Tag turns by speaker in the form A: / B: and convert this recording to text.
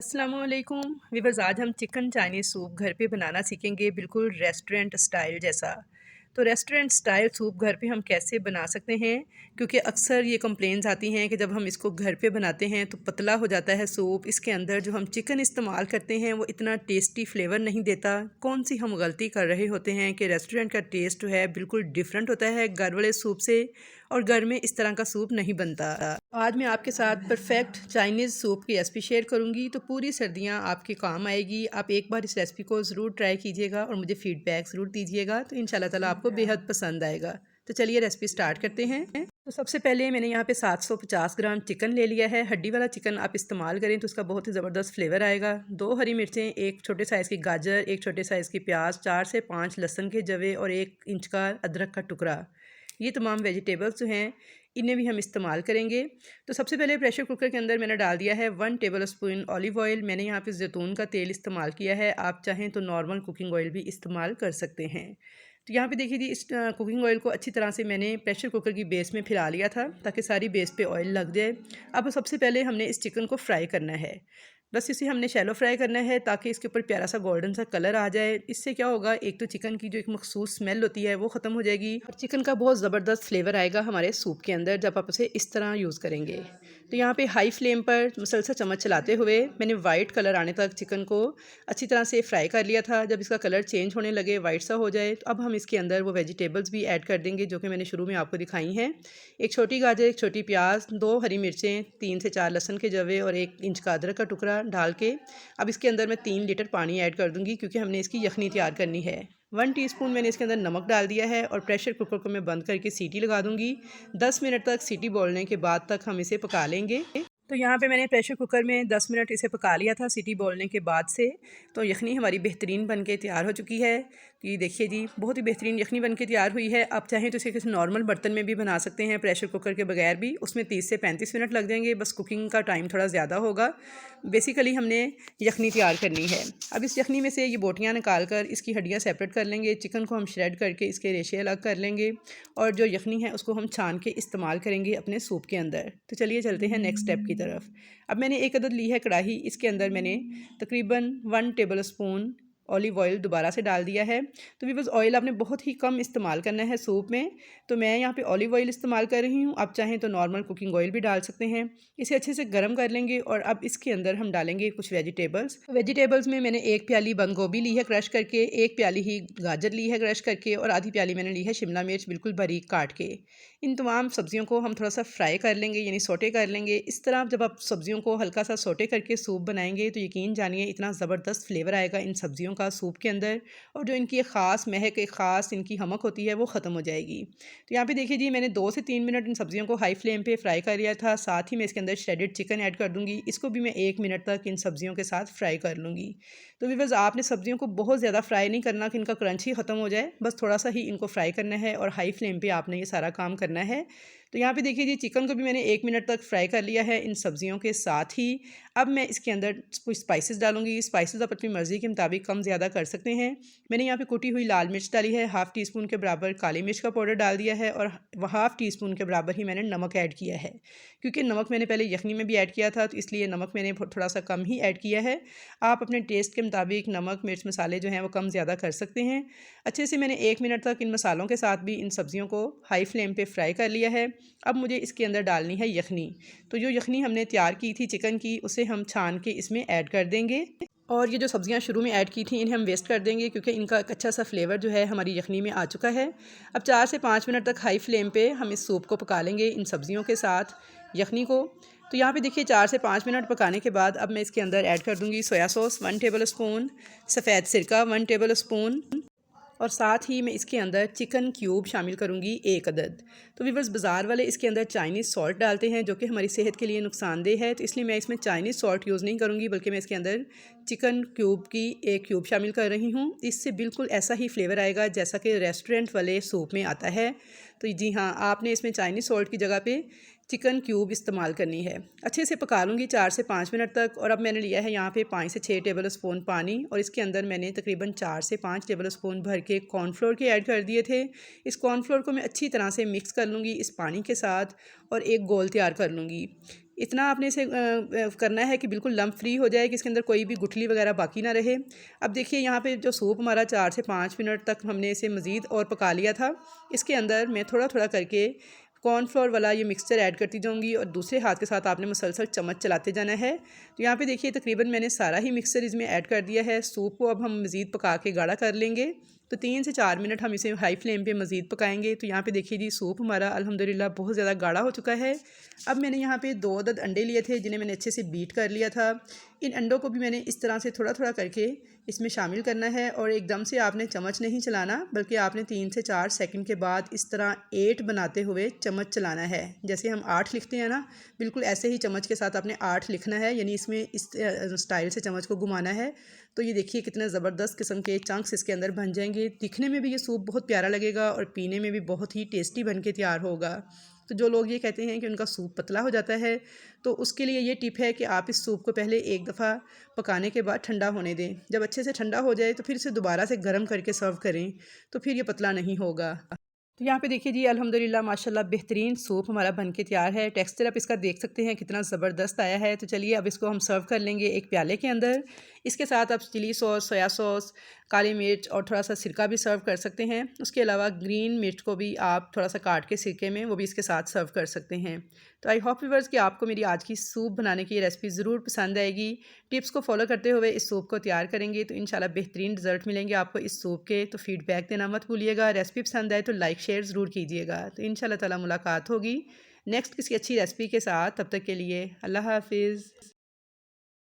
A: अस्सलामुअलैकुम वीवर्स। आज हम चिकन चाइनीज़ सूप घर पे बनाना सीखेंगे, बिल्कुल रेस्टोरेंट स्टाइल जैसा। तो रेस्टोरेंट स्टाइल सूप घर पे हम कैसे बना सकते हैं, क्योंकि अक्सर ये कंप्लेंट्स आती हैं कि जब हम इसको घर पे बनाते हैं तो पतला हो जाता है सूप। इसके अंदर जो हम चिकन इस्तेमाल करते हैं वो इतना टेस्टी फ्लेवर नहीं देता। कौन सी हम गलती कर रहे होते हैं कि रेस्टोरेंट का टेस्ट जो है बिल्कुल डिफरेंट होता है घर वाले सूप से, और घर में इस तरह का सूप नहीं बनता। आज मैं आपके साथ परफेक्ट चाइनीज़ सूप की रेसिपी शेयर करूंगी, तो पूरी सर्दियां आपके काम आएगी। आप एक बार इस रेसिपी को ज़रूर ट्राई कीजिएगा और मुझे फ़ीडबैक ज़रूर दीजिएगा, तो इंशाल्लाह ताला आपको बेहद पसंद आएगा। तो चलिए रेसिपी स्टार्ट करते हैं। तो सबसे पहले मैंने यहाँ पे 750 ग्राम चिकन ले लिया है। हड्डी वाला चिकन आप इस्तेमाल करें तो उसका बहुत ही ज़बरदस्त फ्लेवर आएगा। 2 हरी मिर्चें, एक छोटे साइज़ की गाजर, एक छोटे साइज़ की प्याज, 4 से 5 लहसुन के जवे और 1 इंच का अदरक का टुकड़ा। ये तमाम वेजिटेबल्स जो हैं इन्हें भी हम इस्तेमाल करेंगे। तो सबसे पहले प्रेशर कुकर के अंदर मैंने डाल दिया है 1 टेबल स्पून ऑलिव ऑयल। मैंने यहाँ पे ज़ैतून का तेल इस्तेमाल किया है, आप चाहें तो नॉर्मल कुकिंग ऑयल भी इस्तेमाल कर सकते हैं। तो यहाँ पे देखिए जी, इस कुकिंग ऑयल को अच्छी तरह से मैंने प्रेशर कुकर की बेस में फैला लिया था ताकि सारी बेस पे ऑयल लग जाए। अब सबसे पहले हमने इस चिकन को फ्राई करना है। बस इसे हमने शैलो फ्राई करना है ताकि इसके ऊपर प्यारा सा गोल्डन सा कलर आ जाए। इससे क्या होगा, एक तो चिकन की जो एक मखसूस स्मेल होती है वो ख़त्म हो जाएगी और चिकन का बहुत ज़बरदस्त फ्लेवर आएगा हमारे सूप के अंदर जब आप उसे इस तरह यूज़ करेंगे। तो यहाँ पे हाई फ्लेम पर मुसलसल चम्मच चलाते हुए मैंने वाइट कलर आने तक चिकन को अच्छी तरह से फ्राई कर लिया था। जब इसका कलर चेंज होने लगे, वाइट सा हो जाए, तो अब हम इसके अंदर वो वेजिटेबल्स भी ऐड कर देंगे जो कि मैंने शुरू में आपको दिखाई हैं। एक छोटी गाजर, एक छोटी प्याज, 2 हरी मिर्चें, 3 से 4 लहसुन के जवे और 1 इंच का अदरक का टुकड़ा डाल के अब इसके अंदर मैं 3 लीटर पानी ऐड कर दूँगी क्योंकि हमने इसकी यखनी तैयार करनी है। 1 टीस्पून मैंने इसके अंदर नमक डाल दिया है और प्रेशर कुकर को मैं बंद करके सीटी लगा दूँगी। 10 मिनट तक सीटी बोलने के बाद तक हम इसे पका लेंगे। तो यहाँ पे मैंने प्रेशर कुकर में 10 मिनट इसे पका लिया था सीटी बोलने के बाद से। तो यखनी हमारी बेहतरीन बन के तैयार हो चुकी है। तो ये देखिए जी, बहुत ही बेहतरीन यखनी बन के तैयार हुई है। आप चाहें तो इसे किसी नॉर्मल बर्तन में भी बना सकते हैं, प्रेशर कुकर के बगैर भी। उसमें 30 से 35 मिनट लग जाएंगे, बस कुकिंग का टाइम थोड़ा ज़्यादा होगा। बेसिकली हमने यखनी तैयार करनी है। अब इस यखनी में से ये बोटियाँ निकाल कर इसकी हड्डियाँ सेपरेट कर लेंगे। चिकन को हम श्रेड करके इसके रेशे अलग कर लेंगे और जो यखनी है उसको हम छान के इस्तेमाल करेंगे अपने सूप के अंदर। तो चलिए चलते हैं नेक्स्ट स्टेप की तरफ। अब मैंने एक अदद ली है कढ़ाई, इसके अंदर मैंने तकरीबन 1 टेबल स्पून ऑलिव ऑयल दोबारा से डाल दिया है। तो वीवर्स, ऑयल आपने बहुत ही कम इस्तेमाल करना है सूप में। तो मैं यहाँ पे ऑलिव ऑयल इस्तेमाल कर रही हूँ, आप चाहें तो नॉर्मल कुकिंग ऑयल भी डाल सकते हैं। इसे अच्छे से गर्म कर लेंगे और अब इसके अंदर हम डालेंगे कुछ वेजिटेबल्स में मैंने 1 प्याली बंद गोभी ली है क्रश करके, 1 प्याली ही गाजर ली है क्रश करके और आधी प्याली मैंने ली है शिमला मिर्च बिल्कुल बारीक काट के। इन तमाम सब्जियों को हम थोड़ा सा फ्राई कर लेंगे, यानी सोटे कर लेंगे। इस तरह जब आप सब्जियों को हल्का सा सोटे करके सूप बनाएंगे तो यकीन जानिए इतना ज़बरदस्त फ्लेवर आएगा इन सब्जियों का सूप के अंदर, और जो इनकी एक ख़ास महक, एक ख़ास इनकी हमक होती है वो ख़त्म हो जाएगी। तो यहाँ पे देखिए जी, मैंने 2 से 3 मिनट इन सब्जियों को हाई फ्लेम पे फ्राई कर लिया था। साथ ही मैं इसके अंदर श्रेडेड चिकन ऐड कर दूँगी, इसको भी मैं 1 मिनट तक इन सब्जियों के साथ फ्राई कर लूँगी। तो व्यूअर्स, आपने सब्जियों को बहुत ज़्यादा फ्राई नहीं करना कि इनका क्रंच ही ख़त्म हो जाए, बस थोड़ा सा ही इनको फ्राई करना है और हाई फ्लेम पे आपने ये सारा काम करना है। तो यहाँ पे देखिए जी, चिकन को भी मैंने 1 मिनट तक फ्राई कर लिया है इन सब्जियों के साथ ही। अब मैं इसके अंदर कुछ स्पाइसेस डालूंगी। स्पाइसेस आप अपनी मर्ज़ी के मुताबिक कम ज़्यादा कर सकते हैं। मैंने यहाँ पे कुटी हुई लाल मिर्च डाली है, हाफ़ टी स्पून के बराबर काली मिर्च का पाउडर डाल दिया है और हाफ़ टी स्पून के बराबर ही मैंने नमक ऐड किया है। क्योंकि नमक मैंने पहले यखनी में भी ऐड किया था, तो इसलिए नमक मैंने थोड़ा सा कम ही ऐड किया है। आप अपने टेस्ट के मुताबिक नमक, मिर्च, मसाले जो हैं वो कम ज़्यादा कर सकते हैं। अच्छे से मैंने 1 मिनट तक इन मसालों के साथ भी इन सब्जियों को हाई फ्लेम पे फ्राई कर लिया है। अब मुझे इसके अंदर डालनी है यखनी। तो जो यखनी हमने तैयार की थी चिकन की, उसे हम छान के इसमें ऐड कर देंगे। और ये जो सब्जियां शुरू में ऐड की थी इन्हें हम वेस्ट कर देंगे क्योंकि इनका एक अच्छा सा फ्लेवर जो है हमारी यखनी में आ चुका है। अब 4 से 5 मिनट तक हाई फ्लेम पे हम इस सूप को पका लेंगे इन सब्जियों के साथ यखनी को। तो यहाँ पे देखिए 4 से 5 मिनट पकाने के बाद अब मैं इसके अंदर ऐड कर दूँगी सोया सॉस 1 टेबल स्पून, सफ़ेद सिरका 1 टेबल स्पून और साथ ही मैं इसके अंदर चिकन क्यूब शामिल करूंगी 1 अदद। तो वीवर्स, बाज़ार वाले इसके अंदर चाइनीज़ सॉल्ट डालते हैं जो कि हमारी सेहत के लिए नुकसानदेह है, तो इसलिए मैं इसमें चाइनीज़ सॉल्ट यूज़ नहीं करूंगी, बल्कि मैं इसके अंदर चिकन क्यूब की 1 क्यूब शामिल कर रही हूँ। इससे बिल्कुल ऐसा ही फ्लेवर आएगा जैसा कि रेस्टोरेंट वाले सूप में आता है। तो जी हाँ, आपने इसमें चाइनीज़ सॉल्ट की जगह पे चिकन क्यूब इस्तेमाल करनी है। अच्छे से पका लूँगी 4 से 5 मिनट तक। और अब मैंने लिया है यहाँ पे 5 से 6 टेबल स्पून पानी और इसके अंदर मैंने तकरीबन 4 से 5 टेबल स्पून भर के कॉर्नफ्लोर के ऐड कर दिए थे। इस कॉर्नफ्लोर को मैं अच्छी तरह से मिक्स कर लूँगी इस पानी के साथ और एक गोल तैयार कर लूँगी। इतना आपने इसे करना है कि बिल्कुल लम्प फ्री हो जाए, कि इसके अंदर कोई भी गुठली वगैरह बाकी ना रहे। अब देखिए यहाँ पे जो सूप हमारा 4 से 5 मिनट तक हमने इसे मज़ीद और पका लिया था। इसके अंदर मैं थोड़ा थोड़ा करके कॉर्नफ्लोर वाला ये मिक्सचर ऐड करती जाऊँगी और दूसरे हाथ के साथ आपने मुसलसल चम्मच चलाते जाना है। तो यहाँ पे देखिए तकरीबन मैंने सारा ही मिक्सचर इसमें ऐड कर दिया है। सूप को अब हम मज़ीद पका के गाढ़ा कर लेंगे। तो 3 से 4 मिनट हम इसे हाई फ्लेम पे मज़ीद पकाएंगे। तो यहाँ पे देखिए जी सूप हमारा अल्हम्दुलिल्लाह बहुत ज़्यादा गाढ़ा हो चुका है। अब मैंने यहाँ पे 2 अदद अंडे लिए थे, जिन्हें मैंने अच्छे से बीट कर लिया था। इन अंडों को भी मैंने इस तरह से थोड़ा थोड़ा करके इसमें शामिल करना है और एकदम से आपने चम्मच नहीं चलाना, बल्कि आपने 3 से 4 सेकंड के बाद इस तरह 8 बनाते हुए चम्मच चलाना है। जैसे हम 8 लिखते हैं ना, बिल्कुल ऐसे ही चम्मच के साथ आपने 8 लिखना है, यानी इसमें इस स्टाइल से चम्मच को घुमाना है। तो ये देखिए कितने ज़बरदस्त किस्म के चंक्स इसके अंदर बन जाएंगे। दिखने में भी ये सूप बहुत प्यारा लगेगा और पीने में भी बहुत ही टेस्टी बन के तैयार होगा। तो जो लोग ये कहते हैं कि उनका सूप पतला हो जाता है, तो उसके लिए ये टिप है कि आप इस सूप को पहले एक दफ़ा पकाने के बाद ठंडा होने दें। जब अच्छे से ठंडा हो जाए तो फिर इसे दोबारा से गर्म करके सर्व करें, तो फिर ये पतला नहीं होगा। तो यहाँ पे देखिए जी अल्हम्दुलिल्लाह माशाल्लाह बेहतरीन सूप हमारा बन के तैयार है। टेक्सचर आप इसका देख सकते हैं कितना ज़बरदस्त आया है। तो चलिए अब इसको हम सर्व कर लेंगे एक प्याले के अंदर। इसके साथ आप चिली सॉस, सोया सॉस, काली मिर्च और थोड़ा सा सिरका भी सर्व कर सकते हैं। उसके अलावा ग्रीन मिर्च को भी आप थोड़ा सा काट के सिरके में वो भी इसके साथ सर्व कर सकते हैं। तो आई होप व्यूअर्स कि आपको मेरी आज की सूप बनाने की रेसिपी ज़रूर पसंद आएगी। टिप्स को फॉलो करते हुए इस सूप को तैयार करेंगे तो इंशाल्लाह बेहतरीन रिजल्ट मिलेंगे आपको इस सूप के। तो फीडबैक देना मत भूलिएगा। रेसिपी पसंद आए तो लाइक शेयर ज़रूर कीजिएगा। तो इंशाल्लाह ताला मुलाकात होगी नेक्स्ट किसी अच्छी रेसिपी के साथ। तब तक के लिए अल्लाह हाफिज़।